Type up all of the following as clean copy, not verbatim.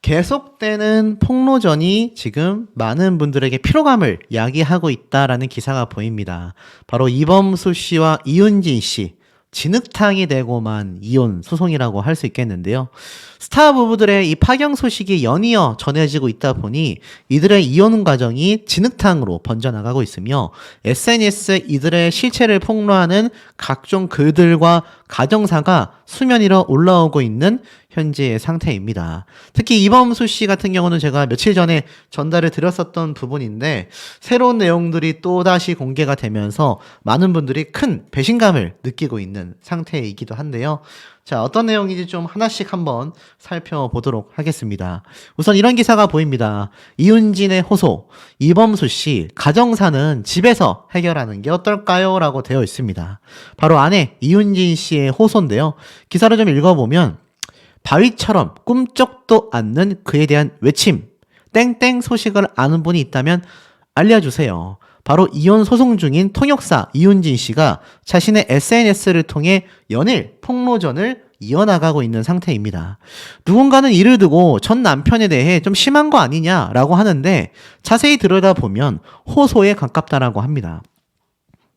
계속되는 폭로전이 지금 많은 분들에게 피로감을 야기하고 있다라는 기사가 보입니다. 바로 이범수 씨와 이윤진 씨, 진흙탕이 되고만 이혼 소송이라고 할 수 있겠는데요. 스타 부부들의 이 파경 소식이 연이어 전해지고 있다 보니 이들의 이혼 과정이 진흙탕으로 번져나가고 있으며 SNS에 이들의 실체를 폭로하는 각종 글들과 가정사가 수면 위로 올라오고 있는 현재의 상태입니다. 특히 이범수 씨 같은 경우는 제가 며칠 전에 전달을 드렸었던 부분인데 새로운 내용들이 또다시 공개가 되면서 많은 분들이 큰 배신감을 느끼고 있는 상태이기도 한데요. 자, 어떤 내용인지 좀 하나씩 한번 살펴보도록 하겠습니다. 우선 이런 기사가 보입니다. 이윤진의 호소, 이범수 씨, 가정사는 집에서 해결하는 게 어떨까요? 라고 되어 있습니다. 바로 안에 이윤진 씨의 호소인데요. 기사를 좀 읽어보면 바위처럼 꿈쩍도 않는 그에 대한 외침, 땡땡 소식을 아는 분이 있다면 알려주세요. 바로 이혼 소송 중인 통역사 이윤진 씨가 자신의 SNS를 통해 연일 폭로전을 이어나가고 있는 상태입니다. 누군가는 이를 두고 전 남편에 대해 좀 심한 거 아니냐라고 하는데 자세히 들여다보면 호소에 가깝다라고 합니다.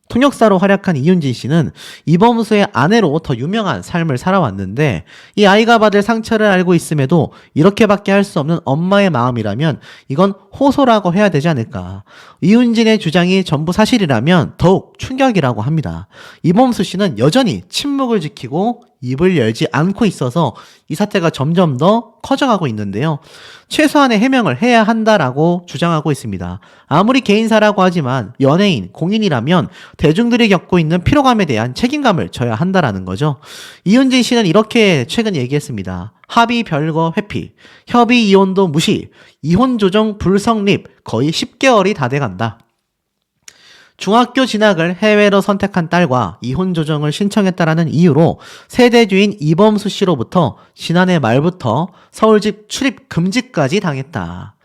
통역사로 활약한 이윤진 씨는 이범수의 아내로 더 유명한 삶을 살아왔는데 이 아이가 받을 상처를 알고 있음에도 이렇게밖에 할 수 없는 엄마의 마음이라면 이건 호소라고 해야 되지 않을까. 이윤진의 주장이 전부 사실이라면 더욱 충격이라고 합니다. 이범수 씨는 여전히 침묵을 지키고 입을 열지 않고 있어서 이 사태가 점점 더 커져가고 있는데요. 최소한의 해명을 해야 한다라고 주장하고 있습니다. 아무리 개인사라고 하지만 연예인, 공인이라면 대중들이 겪고 있는 피로감에 대한 책임감을 져야 한다라는 거죠. 이윤진 씨는 이렇게 최근 얘기했습니다. 합의 별거 회피, 협의 이혼도 무시, 이혼 조정 불성립 거의 10개월이 다 돼간다. 중학교 진학을 해외로 선택한 딸과 이혼 조정을 신청했다라는 이유로 세대주인 이범수 씨로부터 지난해 말부터 서울집 출입 금지까지 당했다.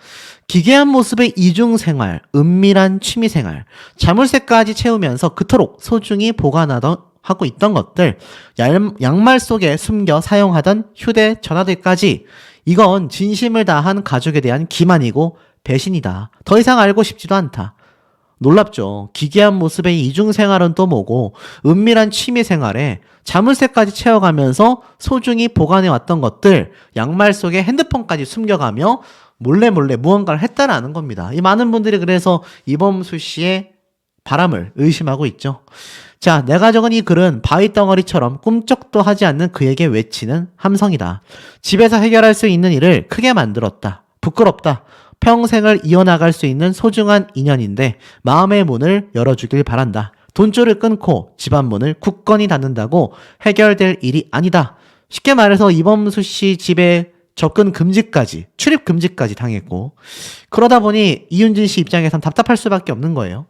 기괴한 모습의 이중생활, 은밀한 취미생활, 자물쇠까지 채우면서 그토록 소중히 보관하고 있던 것들, 양말 속에 숨겨 사용하던 휴대전화들까지 이건 진심을 다한 가족에 대한 기만이고 배신이다. 더 이상 알고 싶지도 않다. 놀랍죠. 기괴한 모습의 이중생활은 또 뭐고 은밀한 취미생활에 자물쇠까지 채워가면서 소중히 보관해왔던 것들, 양말 속에 핸드폰까지 숨겨가며 몰래 무언가를 했다라는 겁니다. 이 많은 분들이 그래서 이범수 씨의 바람을 의심하고 있죠. 자, 내가 적은 이 글은 바위덩어리처럼 꿈쩍도 하지 않는 그에게 외치는 함성이다. 집에서 해결할 수 있는 일을 크게 만들었다. 부끄럽다. 평생을 이어나갈 수 있는 소중한 인연인데 마음의 문을 열어주길 바란다. 돈줄을 끊고 집안 문을 굳건히 닫는다고 해결될 일이 아니다. 쉽게 말해서 이범수 씨 집에 접근 금지까지, 출입 금지까지 당했고 그러다 보니 이윤진 씨 입장에선 답답할 수밖에 없는 거예요.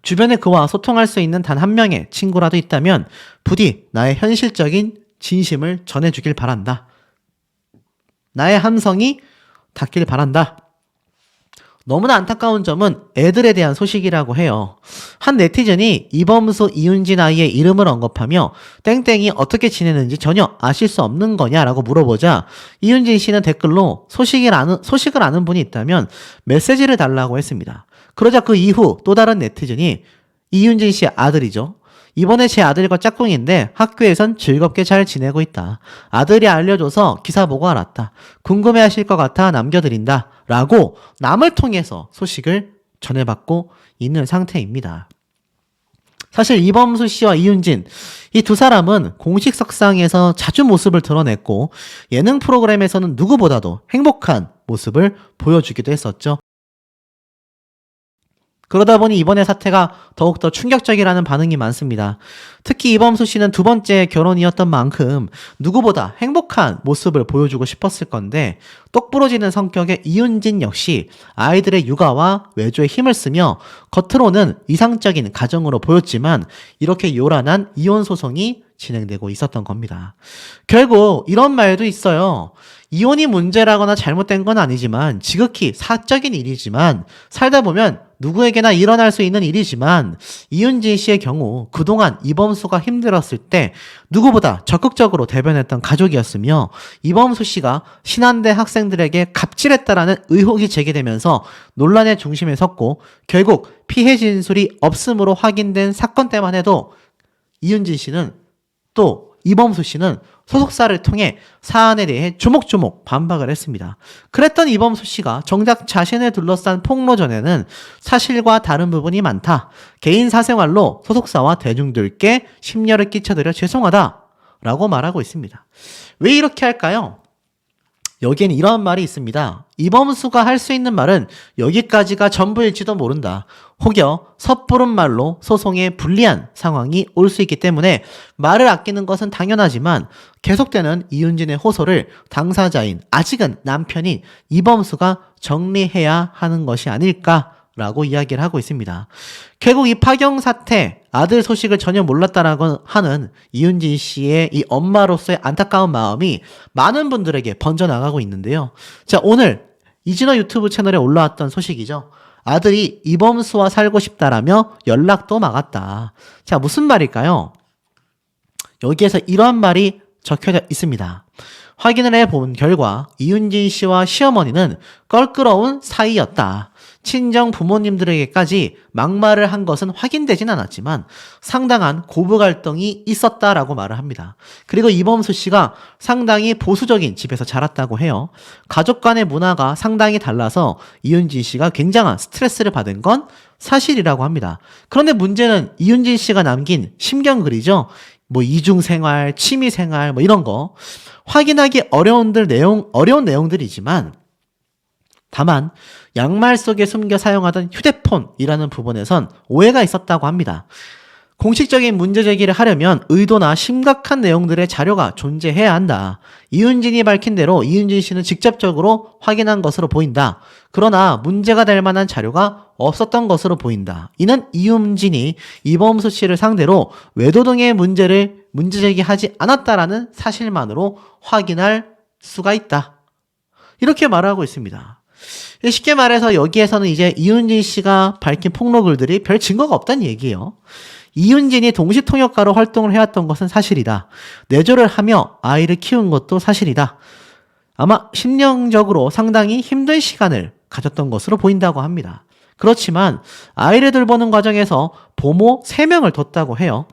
주변에 그와 소통할 수 있는 단 한 명의 친구라도 있다면 부디 나의 현실적인 진심을 전해주길 바란다. 나의 함성이 닿길 바란다. 너무나 안타까운 점은 애들에 대한 소식이라고 해요. 한 네티즌이 이범수, 이윤진 아이의 이름을 언급하며 땡땡이 어떻게 지내는지 전혀 아실 수 없는 거냐라고 물어보자 이윤진 씨는 댓글로 소식을 아는 분이 있다면 메시지를 달라고 했습니다. 그러자 그 이후 또 다른 네티즌이 이윤진 씨의 아들이죠. 이번에 제 아들과 짝꿍인데 학교에선 즐겁게 잘 지내고 있다. 아들이 알려줘서 기사 보고 알았다. 궁금해하실 것 같아 남겨드린다. 라고 남을 통해서 소식을 전해받고 있는 상태입니다. 사실 이범수 씨와 이윤진, 이 두 사람은 공식 석상에서 자주 모습을 드러냈고 예능 프로그램에서는 누구보다도 행복한 모습을 보여주기도 했었죠. 그러다 보니 이번에 사태가 더욱더 충격적이라는 반응이 많습니다. 특히 이범수 씨는 두 번째 결혼이었던 만큼 누구보다 행복한 모습을 보여주고 싶었을 건데 똑부러지는 성격의 이윤진 역시 아이들의 육아와 외조에 힘을 쓰며 겉으로는 이상적인 가정으로 보였지만 이렇게 요란한 이혼 소송이 진행되고 있었던 겁니다. 결국 이런 말도 있어요. 이혼이 문제라거나 잘못된 건 아니지만 지극히 사적인 일이지만 살다 보면 누구에게나 일어날 수 있는 일이지만 이윤진 씨의 경우 그동안 이범수가 힘들었을 때 누구보다 적극적으로 대변했던 가족이었으며 이범수 씨가 신한대 학생들에게 갑질했다라는 의혹이 제기되면서 논란의 중심에 섰고 결국 피해 진술이 없음으로 확인된 사건 때만 해도 이윤진 씨는 또 이범수 씨는 소속사를 통해 사안에 대해 조목조목 반박을 했습니다. 그랬던 이범수 씨가 정작 자신을 둘러싼 폭로전에는 사실과 다른 부분이 많다. 개인 사생활로 소속사와 대중들께 심려를 끼쳐드려 죄송하다. 라고 말하고 있습니다. 왜 이렇게 할까요? 여기에는 이런 말이 있습니다. 이범수가 할 수 있는 말은 여기까지가 전부일지도 모른다. 혹여 섣부른 말로 소송에 불리한 상황이 올 수 있기 때문에 말을 아끼는 것은 당연하지만 계속되는 이윤진의 호소를 당사자인 아직은 남편인 이범수가 정리해야 하는 것이 아닐까라고 이야기를 하고 있습니다. 결국 이 파경 사태, 아들 소식을 전혀 몰랐다라고 하는 이윤진 씨의 이 엄마로서의 안타까운 마음이 많은 분들에게 번져나가고 있는데요. 자, 오늘 이진호 유튜브 채널에 올라왔던 소식이죠. 아들이 이범수와 살고 싶다라며 연락도 막았다. 자, 무슨 말일까요? 여기에서 이러한 말이 적혀져 있습니다. 확인을 해본 결과 이윤진 씨와 시어머니는 껄끄러운 사이였다. 친정 부모님들에게까지 막말을 한 것은 확인되진 않았지만 상당한 고부 갈등이 있었다라고 말을 합니다. 그리고 이범수 씨가 상당히 보수적인 집에서 자랐다고 해요. 가족 간의 문화가 상당히 달라서 이윤진 씨가 굉장한 스트레스를 받은 건 사실이라고 합니다. 그런데 문제는 이윤진 씨가 남긴 심경글이죠. 뭐 이중생활, 취미생활 뭐 이런 거 확인하기 어려운 내용들이지만 다만 양말 속에 숨겨 사용하던 휴대폰이라는 부분에선 오해가 있었다고 합니다. 공식적인 문제 제기를 하려면 의도나 심각한 내용들의 자료가 존재해야 한다. 이윤진이 밝힌 대로 이윤진 씨는 직접적으로 확인한 것으로 보인다. 그러나 문제가 될 만한 자료가 없었던 것으로 보인다. 이는 이윤진이 이범수 씨를 상대로 외도 등의 문제 제기하지 않았다라는 사실만으로 확인할 수가 있다. 이렇게 말하고 있습니다. 쉽게 말해서 여기에서는 이제 이윤진 씨가 밝힌 폭로글들이 별 증거가 없다는 얘기예요. 이윤진이 동시통역가로 활동을 해왔던 것은 사실이다. 내조를 하며 아이를 키운 것도 사실이다. 아마 심령적으로 상당히 힘든 시간을 가졌던 것으로 보인다고 합니다. 그렇지만 아이를 돌보는 과정에서 부모 3명을 뒀다고 해요.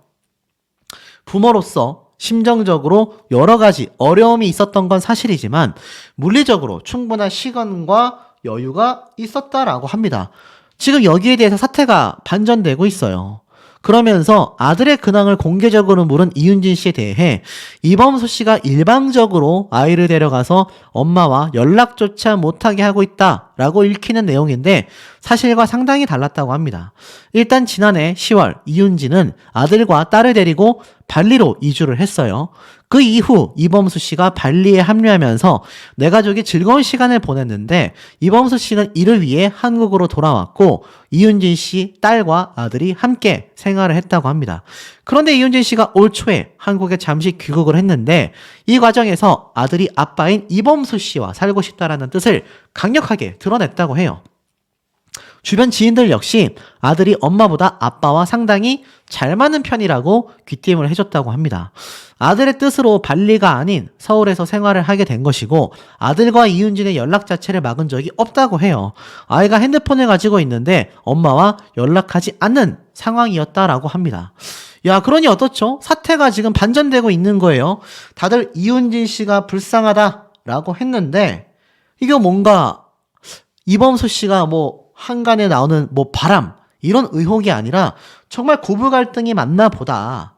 부모로서 심정적으로 여러 가지 어려움이 있었던 건 사실이지만 물리적으로 충분한 시간과 여유가 있었다라고 합니다. 지금 여기에 대해서 사태가 반전되고 있어요. 그러면서 아들의 근황을 공개적으로 물은 이윤진 씨에 대해 이범수 씨가 일방적으로 아이를 데려가서 엄마와 연락조차 못하게 하고 있다라고 읽히는 내용인데 사실과 상당히 달랐다고 합니다. 일단 지난해 10월 이윤진은 아들과 딸을 데리고 발리로 이주를 했어요. 그 이후 이범수 씨가 발리에 합류하면서 내 가족이 즐거운 시간을 보냈는데 이범수 씨는 이를 위해 한국으로 돌아왔고 이윤진 씨 딸과 아들이 함께 생활을 했다고 합니다. 그런데 이윤진 씨가 올 초에 한국에 잠시 귀국을 했는데 이 과정에서 아들이 아빠인 이범수 씨와 살고 싶다라는 뜻을 강력하게 드러냈다고 해요. 주변 지인들 역시 아들이 엄마보다 아빠와 상당히 잘 맞는 편이라고 귀띔을 해줬다고 합니다. 아들의 뜻으로 발리가 아닌 서울에서 생활을 하게 된 것이고 아들과 이윤진의 연락 자체를 막은 적이 없다고 해요. 아이가 핸드폰을 가지고 있는데 엄마와 연락하지 않는 상황이었다라고 합니다. 야, 그러니 어떻죠? 사태가 지금 반전되고 있는 거예요. 다들 이윤진 씨가 불쌍하다라고 했는데 이거 뭔가 이범수 씨가 한간에 나오는 바람 이런 의혹이 아니라 정말 고부 갈등이 맞나 보다.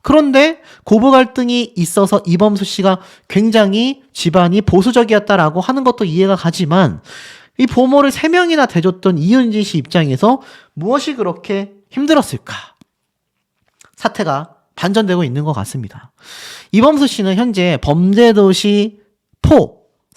그런데 고부 갈등이 있어서 이범수 씨가 굉장히 집안이 보수적이었다라고 하는 것도 이해가 가지만 이 부모를 3명이나 대줬던 이윤진 씨 입장에서 무엇이 그렇게 힘들었을까? 사태가 반전되고 있는 것 같습니다. 이범수 씨는 현재 범죄도시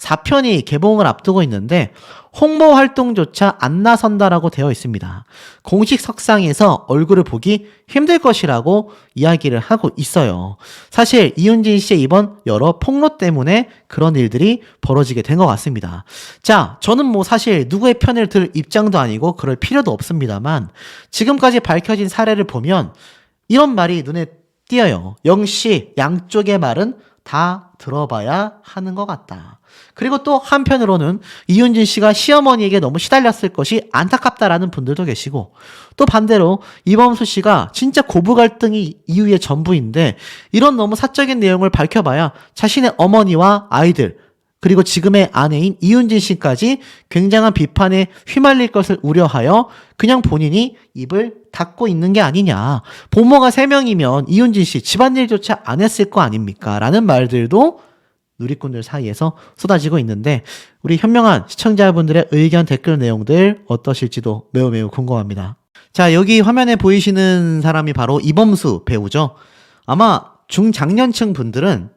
4편이 개봉을 앞두고 있는데 홍보 활동조차 안 나선다라고 되어 있습니다. 공식 석상에서 얼굴을 보기 힘들 것이라고 이야기를 하고 있어요. 사실 이윤진 씨의 이번 여러 폭로 때문에 그런 일들이 벌어지게 된 것 같습니다. 자, 저는 뭐 사실 누구의 편을 들 입장도 아니고 그럴 필요도 없습니다만 지금까지 밝혀진 사례를 보면 이런 말이 눈에 띄어요. 영씨, 양쪽의 말은 다 들어봐야 하는 것 같다. 그리고 또 한편으로는 이윤진 씨가 시어머니에게 너무 시달렸을 것이 안타깝다라는 분들도 계시고, 또 반대로 이범수 씨가 진짜 고부 갈등이 이유의 전부인데 이런 너무 사적인 내용을 밝혀봐야 자신의 어머니와 아이들, 그리고 지금의 아내인 이윤진 씨까지 굉장한 비판에 휘말릴 것을 우려하여 그냥 본인이 입을 닫고 있는 게 아니냐. 부모가 3명이면 이윤진 씨 집안일조차 안 했을 거 아닙니까? 라는 말들도 누리꾼들 사이에서 쏟아지고 있는데 우리 현명한 시청자분들의 의견 댓글 내용들 어떠실지도 매우 궁금합니다. 자, 여기 화면에 보이시는 사람이 바로 이범수 배우죠. 아마 중장년층 분들은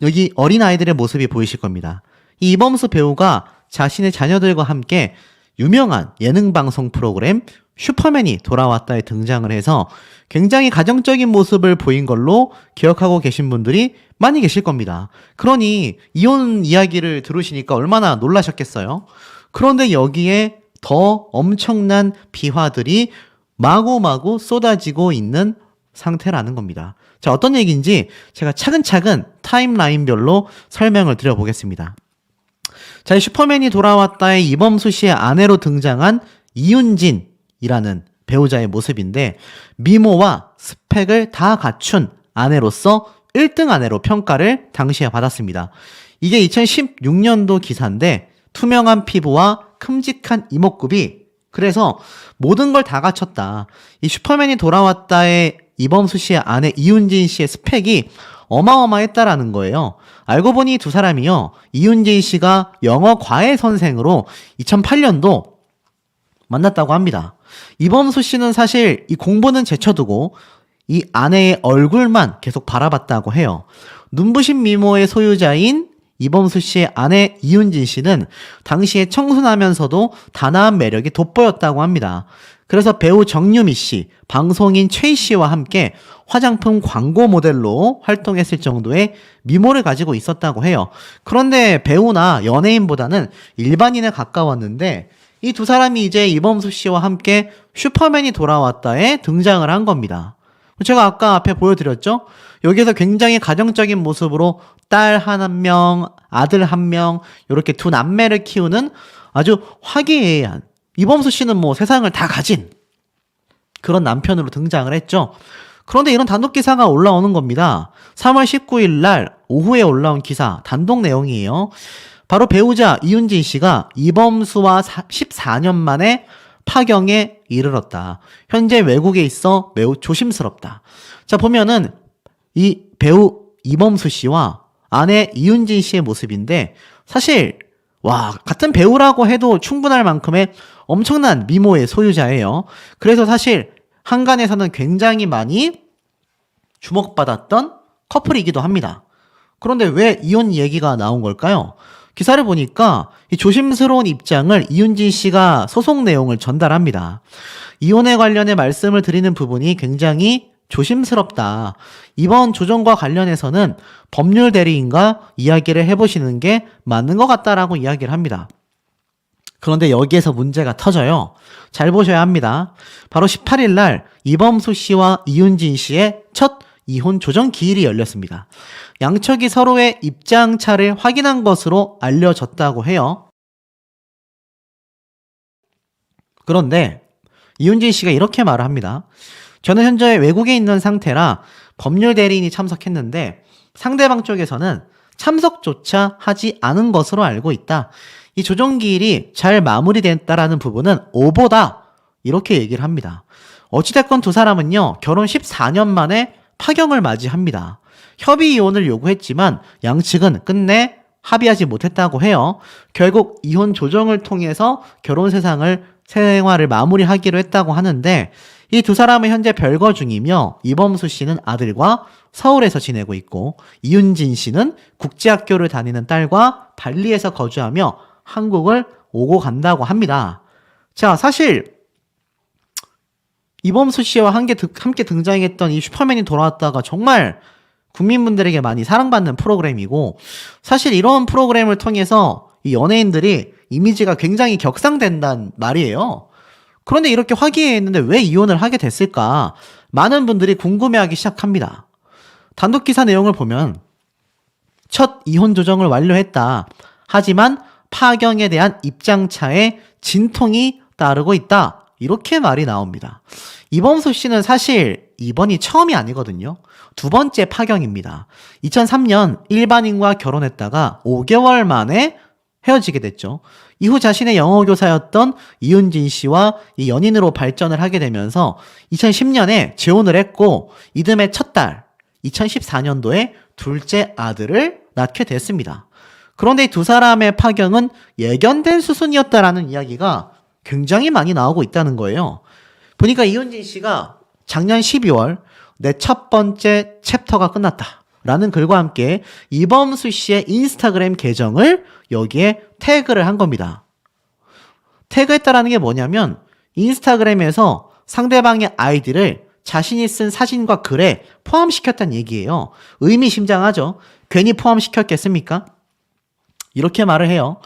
여기 어린아이들의 모습이 보이실 겁니다. 이 이범수 배우가 자신의 자녀들과 함께 유명한 예능방송 프로그램 슈퍼맨이 돌아왔다에 등장을 해서 굉장히 가정적인 모습을 보인 걸로 기억하고 계신 분들이 많이 계실 겁니다. 그러니 이혼 이야기를 들으시니까 얼마나 놀라셨겠어요? 그런데 여기에 더 엄청난 비화들이 마구마구 쏟아지고 있는 상태라는 겁니다. 자, 어떤 얘기인지 제가 차근차근 타임라인별로 설명을 드려보겠습니다. 자, 이 슈퍼맨이 돌아왔다의 이범수 씨의 아내로 등장한 이윤진이라는 배우자의 모습인데 미모와 스펙을 다 갖춘 아내로서 1등 아내로 평가를 당시에 받았습니다. 이게 2016년도 기사인데 투명한 피부와 큼직한 이목구비, 그래서 모든 걸 다 갖췄다. 이 슈퍼맨이 돌아왔다의 이범수 씨의 아내 이윤진 씨의 스펙이 어마어마했다라는 거예요. 알고 보니 두 사람이요, 이윤진 씨가 영어 과외 선생으로 2008년도 만났다고 합니다. 이범수 씨는 사실 이 공부는 제쳐두고 이 아내의 얼굴만 계속 바라봤다고 해요. 눈부신 미모의 소유자인 이범수 씨의 아내 이윤진 씨는 당시에 청순하면서도 단아한 매력이 돋보였다고 합니다. 그래서 배우 정유미 씨, 방송인 최희 씨와 함께 화장품 광고 모델로 활동했을 정도의 미모를 가지고 있었다고 해요. 그런데 배우나 연예인보다는 일반인에 가까웠는데 이 두 사람이 이제 이범수 씨와 함께 슈퍼맨이 돌아왔다에 등장을 한 겁니다. 제가 아까 앞에 보여드렸죠? 여기에서 굉장히 가정적인 모습으로 딸 한 명, 아들 한 명, 이렇게 두 남매를 키우는 아주 화기애애한, 이범수 씨는 뭐 세상을 다 가진 그런 남편으로 등장을 했죠. 그런데 이런 단독 기사가 올라오는 겁니다. 3월 19일 날 오후에 올라온 기사 단독 내용이에요. 바로 배우자 이윤진 씨가 이범수와 14년 만에 파경에 이르렀다. 현재 외국에 있어 매우 조심스럽다. 자, 보면은 이 배우 이범수 씨와 아내 이윤진 씨의 모습인데 사실 같은 배우라고 해도 충분할 만큼의 엄청난 미모의 소유자예요. 그래서 사실 한간에서는 굉장히 많이 주목받았던 커플이기도 합니다. 그런데 왜 이혼 얘기가 나온 걸까요? 기사를 보니까 이 조심스러운 입장을 이윤진 씨가 소송 내용을 전달합니다. 이혼에 관련해 말씀을 드리는 부분이 굉장히 조심스럽다. 이번 조정과 관련해서는 법률 대리인과 이야기를 해보시는 게 맞는 것 같다라고 이야기를 합니다. 그런데 여기에서 문제가 터져요. 잘 보셔야 합니다. 바로 18일 날 이범수 씨와 이윤진 씨의 첫 이혼 조정 기일이 열렸습니다. 양측이 서로의 입장차를 확인한 것으로 알려졌다고 해요. 그런데 이윤진 씨가 이렇게 말을 합니다. 저는 현재 외국에 있는 상태라 법률 대리인이 참석했는데 상대방 쪽에서는 참석조차 하지 않은 것으로 알고 있다. 이 조정기일이 잘 마무리됐다라는 부분은 오보다, 이렇게 얘기를 합니다. 어찌됐건 두 사람은요, 결혼 14년 만에 파경을 맞이합니다. 협의 이혼을 요구했지만 양측은 끝내 합의하지 못했다고 해요. 결국 이혼 조정을 통해서 결혼 생활을 마무리하기로 했다고 하는데 이 두 사람은 현재 별거 중이며 이범수 씨는 아들과 서울에서 지내고 있고 이윤진 씨는 국제학교를 다니는 딸과 발리에서 거주하며 한국을 오고 간다고 합니다. 자, 사실 이범수 씨와 함께 등장했던 이 슈퍼맨이 돌아왔다가 정말 국민분들에게 많이 사랑받는 프로그램이고, 사실 이런 프로그램을 통해서 이 연예인들이 이미지가 굉장히 격상된단 말이에요. 그런데 이렇게 화기애애했는데 왜 이혼을 하게 됐을까? 많은 분들이 궁금해하기 시작합니다. 단독 기사 내용을 보면 첫 이혼 조정을 완료했다. 하지만 파경에 대한 입장차에 진통이 따르고 있다. 이렇게 말이 나옵니다. 이범수 씨는 사실 이번이 처음이 아니거든요. 두 번째 파경입니다. 2003년 일반인과 결혼했다가 5개월 만에 헤어지게 됐죠. 이후 자신의 영어 교사였던 이윤진 씨와 이 연인으로 발전을 하게 되면서 2010년에 재혼을 했고 이듬해 첫 딸, 2014년도에 둘째 아들을 낳게 됐습니다. 그런데 이 두 사람의 파경은 예견된 수순이었다라는 이야기가 굉장히 많이 나오고 있다는 거예요. 보니까 이윤진 씨가 작년 12월 내 첫 번째 챕터가 끝났다 라는 글과 함께 이범수 씨의 인스타그램 계정을 여기에 태그를 한 겁니다. 태그했다라는 게 뭐냐면 인스타그램에서 상대방의 아이디를 자신이 쓴 사진과 글에 포함시켰다는 얘기예요. 의미심장하죠. 괜히 포함시켰겠습니까? 이렇게 말을 해요.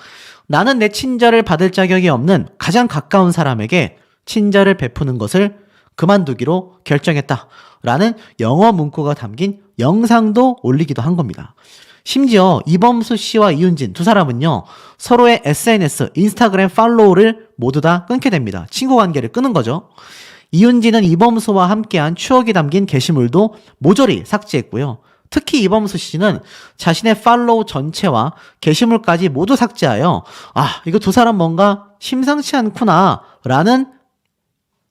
나는 내 친절을 받을 자격이 없는 가장 가까운 사람에게 친절을 베푸는 것을 그만두기로 결정했다 라는 영어 문구가 담긴 영상도 올리기도 한 겁니다. 심지어 이범수 씨와 이윤진 두 사람은요, 서로의 SNS, 인스타그램 팔로우를 모두 다 끊게 됩니다. 친구 관계를 끊은 거죠. 이윤진은 이범수와 함께한 추억이 담긴 게시물도 모조리 삭제했고요. 특히 이범수 씨는 자신의 팔로우 전체와 게시물까지 모두 삭제하여 이거 두 사람 뭔가 심상치 않구나 라는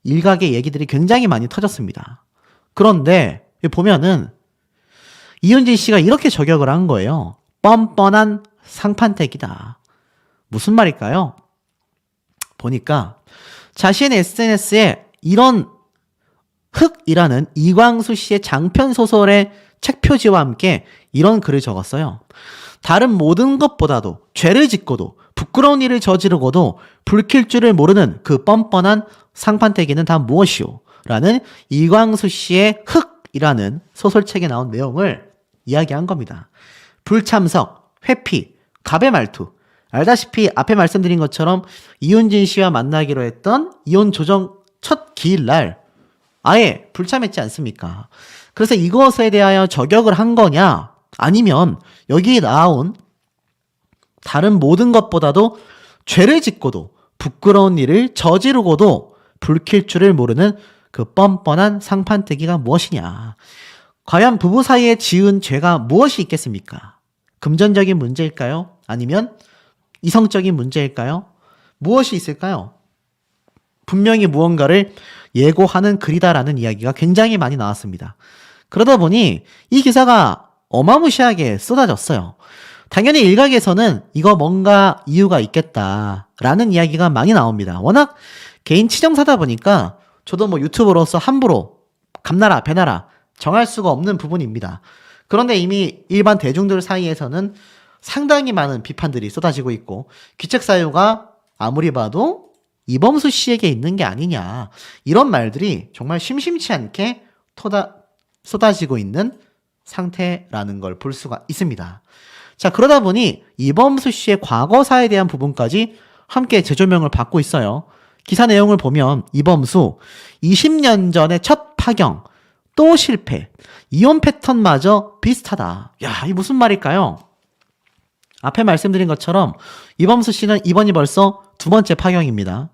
일각의 얘기들이 굉장히 많이 터졌습니다. 그런데 보면은 이윤진 씨가 이렇게 저격을 한 거예요. 뻔뻔한 상판택이다. 무슨 말일까요? 보니까 자신의 SNS에 이런 흑이라는 이광수 씨의 장편 소설의 책 표지와 함께 이런 글을 적었어요. 다른 모든 것보다도 죄를 짓고도 부끄러운 일을 저지르고도 불킬 줄을 모르는 그 뻔뻔한 상판태기는 다 무엇이오? 라는 이광수 씨의 흑이라는 소설책에 나온 내용을 이야기한 겁니다. 불참석, 회피, 갑의 말투. 알다시피 앞에 말씀드린 것처럼 이윤진 씨와 만나기로 했던 이혼 조정 첫 기일날 아예 불참했지 않습니까? 그래서 이것에 대하여 저격을 한 거냐? 아니면 여기 나온 다른 모든 것보다도 죄를 짓고도 부끄러운 일을 저지르고도 불킬 줄을 모르는 그 뻔뻔한 상판뜨기가 무엇이냐? 과연 부부 사이에 지은 죄가 무엇이 있겠습니까? 금전적인 문제일까요? 아니면 이성적인 문제일까요? 무엇이 있을까요? 분명히 무언가를 예고하는 글이다라는 이야기가 굉장히 많이 나왔습니다. 그러다 보니 이 기사가 어마무시하게 쏟아졌어요. 당연히 일각에서는 이거 뭔가 이유가 있겠다라는 이야기가 많이 나옵니다. 워낙 개인 치정사다 보니까 저도 뭐 유튜버로서 함부로 감나라 배나라 정할 수가 없는 부분입니다. 그런데 이미 일반 대중들 사이에서는 상당히 많은 비판들이 쏟아지고 있고 귀책 사유가 아무리 봐도 이범수 씨에게 있는 게 아니냐, 이런 말들이 정말 심심치 않게 쏟아지고 있는 상태라는 걸 볼 수가 있습니다. 자, 그러다 보니 이범수 씨의 과거사에 대한 부분까지 함께 재조명을 받고 있어요. 기사 내용을 보면 이범수 20년 전의 첫 파경, 또 실패, 이혼 패턴마저 비슷하다. 야, 이 무슨 말일까요? 앞에 말씀드린 것처럼 이범수 씨는 이번이 벌써 두 번째 파경입니다.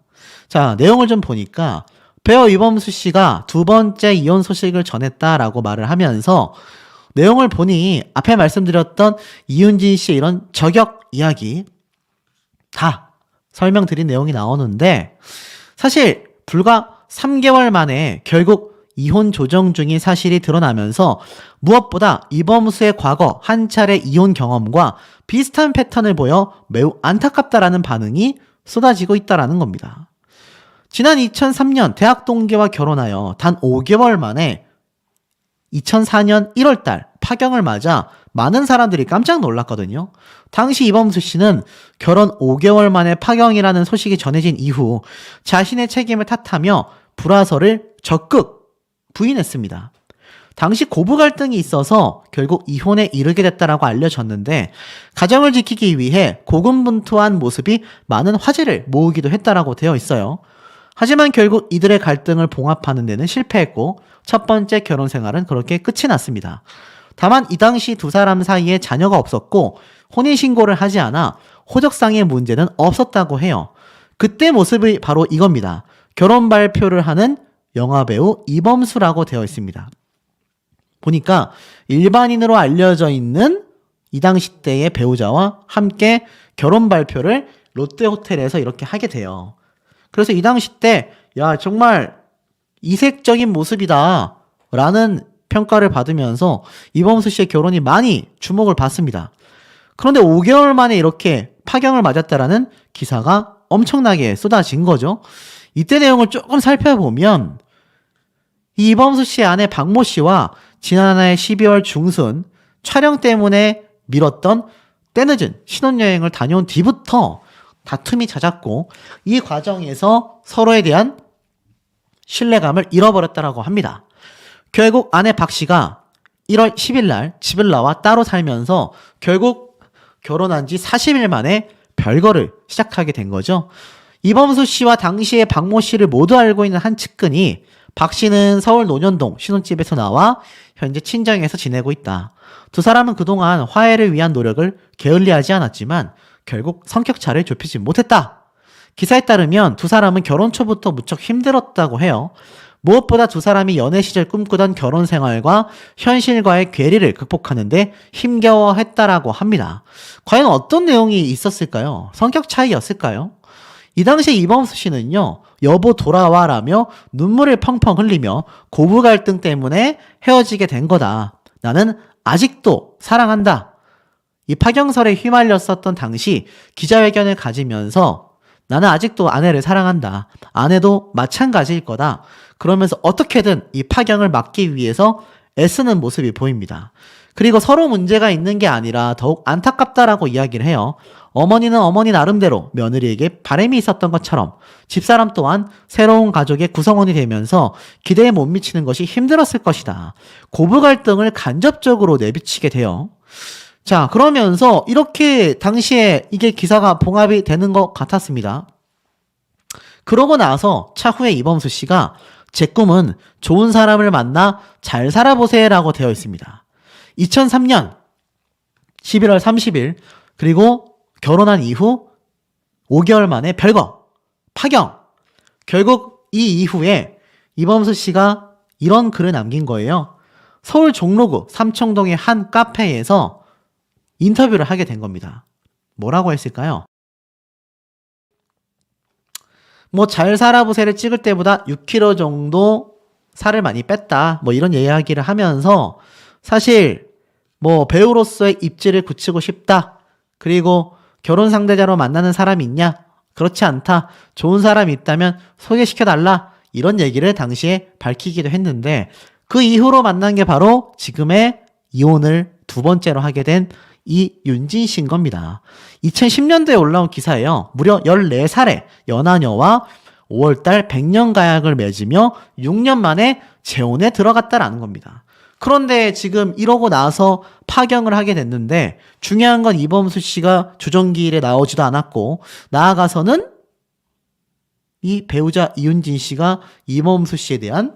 자, 내용을 좀 보니까 배우 이범수 씨가 두 번째 이혼 소식을 전했다라고 말을 하면서 내용을 보니 앞에 말씀드렸던 이윤진 씨의 이런 저격 이야기 다 설명드린 내용이 나오는데, 사실 불과 3개월 만에 결국 이혼 조정 중인 사실이 드러나면서 무엇보다 이범수의 과거 한 차례 이혼 경험과 비슷한 패턴을 보여 매우 안타깝다라는 반응이 쏟아지고 있다라는 겁니다. 지난 2003년 대학 동기와 결혼하여 단 5개월 만에 2004년 1월달 파경을 맞아 많은 사람들이 깜짝 놀랐거든요. 당시 이범수 씨는 결혼 5개월 만에 파경이라는 소식이 전해진 이후 자신의 책임을 탓하며 불화설을 적극 부인했습니다. 당시 고부 갈등이 있어서 결국 이혼에 이르게 됐다라고 알려졌는데 가정을 지키기 위해 고군분투한 모습이 많은 화제를 모으기도 했다라고 되어 있어요. 하지만 결국 이들의 갈등을 봉합하는 데는 실패했고 첫 번째 결혼 생활은 그렇게 끝이 났습니다. 다만 이 당시 두 사람 사이에 자녀가 없었고 혼인신고를 하지 않아 호적상의 문제는 없었다고 해요. 그때 모습이 바로 이겁니다. 결혼 발표를 하는 영화배우 이범수라고 되어 있습니다. 보니까 일반인으로 알려져 있는 이 당시 때의 배우자와 함께 결혼 발표를 롯데호텔에서 이렇게 하게 돼요. 그래서 이 당시 때 야 정말 이색적인 모습이다 라는 평가를 받으면서 이범수 씨의 결혼이 많이 주목을 받습니다. 그런데 5개월 만에 이렇게 파경을 맞았다라는 기사가 엄청나게 쏟아진 거죠. 이때 내용을 조금 살펴보면 이 이범수 씨의 아내 박모 씨와 지난해 12월 중순 촬영 때문에 미뤘던 때늦은 신혼여행을 다녀온 뒤부터 다툼이 잦았고 이 과정에서 서로에 대한 신뢰감을 잃어버렸다고 합니다. 결국 아내 박 씨가 1월 10일 날 집을 나와 따로 살면서 결국 결혼한 지 40일 만에 별거를 시작하게 된 거죠. 이범수 씨와 당시의 박모 씨를 모두 알고 있는 한 측근이 박 씨는 서울 논현동 신혼집에서 나와 현재 친정에서 지내고 있다. 두 사람은 그동안 화해를 위한 노력을 게을리하지 않았지만 결국 성격차를 좁히지 못했다. 기사에 따르면 두 사람은 결혼 초부터 무척 힘들었다고 해요. 무엇보다 두 사람이 연애 시절 꿈꾸던 결혼 생활과 현실과의 괴리를 극복하는데 힘겨워했다라고 합니다. 과연 어떤 내용이 있었을까요? 성격 차이였을까요? 이 당시에 이범수 씨는요, 여보 돌아와라며 눈물을 펑펑 흘리며 고부 갈등 때문에 헤어지게 된 거다. 나는 아직도 사랑한다. 이 파경설에 휘말렸었던 당시 기자회견을 가지면서 나는 아직도 아내를 사랑한다. 아내도 마찬가지일 거다. 그러면서 어떻게든 이 파경을 막기 위해서 애쓰는 모습이 보입니다. 그리고 서로 문제가 있는 게 아니라 더욱 안타깝다라고 이야기를 해요. 어머니는 어머니 나름대로 며느리에게 바람이 있었던 것처럼 집사람 또한 새로운 가족의 구성원이 되면서 기대에 못 미치는 것이 힘들었을 것이다. 고부 갈등을 간접적으로 내비치게 돼요. 자, 그러면서 이렇게 당시에 이게 기사가 봉합이 되는 것 같았습니다. 그러고 나서 차후에 이범수 씨가 제 꿈은 좋은 사람을 만나 잘 살아보세요 라고 되어 있습니다. 2003년 11월 30일 그리고 결혼한 이후 5개월 만에 별거, 파경. 결국 이 이후에 이범수 씨가 이런 글을 남긴 거예요. 서울 종로구 삼청동의 한 카페에서 인터뷰를 하게 된 겁니다. 뭐라고 했을까요? 뭐 잘 살아보세요를 찍을 때보다 6kg 정도 살을 많이 뺐다. 뭐 이런 이야기를 하면서 사실 뭐 배우로서의 입지를 굳히고 싶다. 그리고 결혼 상대자로 만나는 사람이 있냐? 그렇지 않다. 좋은 사람이 있다면 소개시켜달라. 이런 얘기를 당시에 밝히기도 했는데 그 이후로 만난 게 바로 지금의 이혼을 두 번째로 하게 된 이윤진 씨인 겁니다. 2010년도에 올라온 기사예요. 무려 14살의 연하녀와 5월달 100년 가약을 맺으며 6년 만에 재혼에 들어갔다라는 겁니다. 그런데 지금 이러고 나서 파경을 하게 됐는데 중요한 건 이범수 씨가 조정기일에 나오지도 않았고 나아가서는 이 배우자 이윤진 씨가 이범수 씨에 대한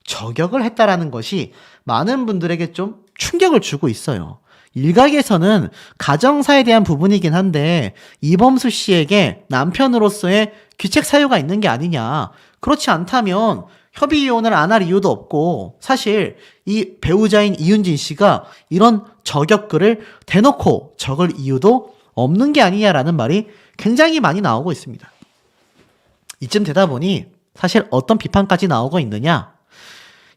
저격을 했다라는 것이 많은 분들에게 좀 충격을 주고 있어요. 일각에서는 가정사에 대한 부분이긴 한데 이범수 씨에게 남편으로서의 귀책 사유가 있는 게 아니냐. 그렇지 않다면 협의 이혼을 안 할 이유도 없고 사실 이 배우자인 이윤진 씨가 이런 저격글을 대놓고 적을 이유도 없는 게 아니냐라는 말이 굉장히 많이 나오고 있습니다. 이쯤 되다 보니 사실 어떤 비판까지 나오고 있느냐.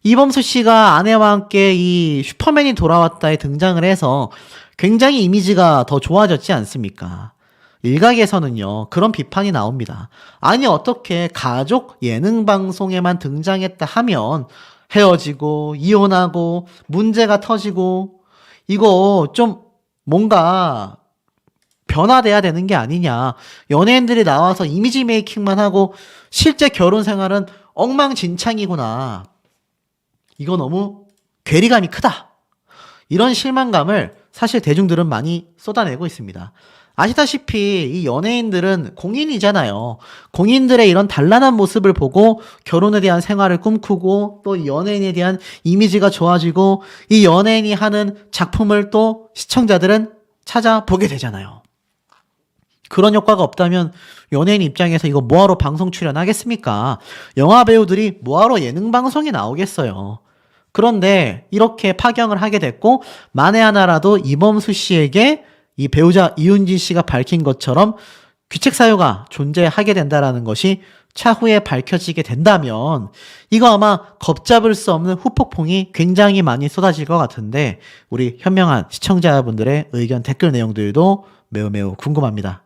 이범수 씨가 아내와 함께 이 슈퍼맨이 돌아왔다에 등장을 해서 굉장히 이미지가 더 좋아졌지 않습니까? 일각에서는요, 그런 비판이 나옵니다. 아니, 어떻게 가족 예능 방송에만 등장했다 하면 헤어지고, 이혼하고, 문제가 터지고, 이거 좀 뭔가 변화돼야 되는 게 아니냐. 연예인들이 나와서 이미지 메이킹만 하고, 실제 결혼 생활은 엉망진창이구나. 이거 너무 괴리감이 크다. 이런 실망감을 사실 대중들은 많이 쏟아내고 있습니다. 아시다시피 이 연예인들은 공인이잖아요. 공인들의 이런 단란한 모습을 보고 결혼에 대한 생활을 꿈꾸고 또 연예인에 대한 이미지가 좋아지고 이 연예인이 하는 작품을 또 시청자들은 찾아보게 되잖아요. 그런 효과가 없다면 연예인 입장에서 이거 뭐하러 방송 출연하겠습니까? 영화 배우들이 뭐하러 예능 방송에 나오겠어요. 그런데 이렇게 파경을 하게 됐고 만에 하나라도 이범수 씨에게 이 배우자 이윤진 씨가 밝힌 것처럼 귀책 사유가 존재하게 된다라는 것이 차후에 밝혀지게 된다면 이거 아마 걷잡을 수 없는 후폭풍이 굉장히 많이 쏟아질 것 같은데 우리 현명한 시청자분들의 의견 댓글 내용들도 매우 궁금합니다.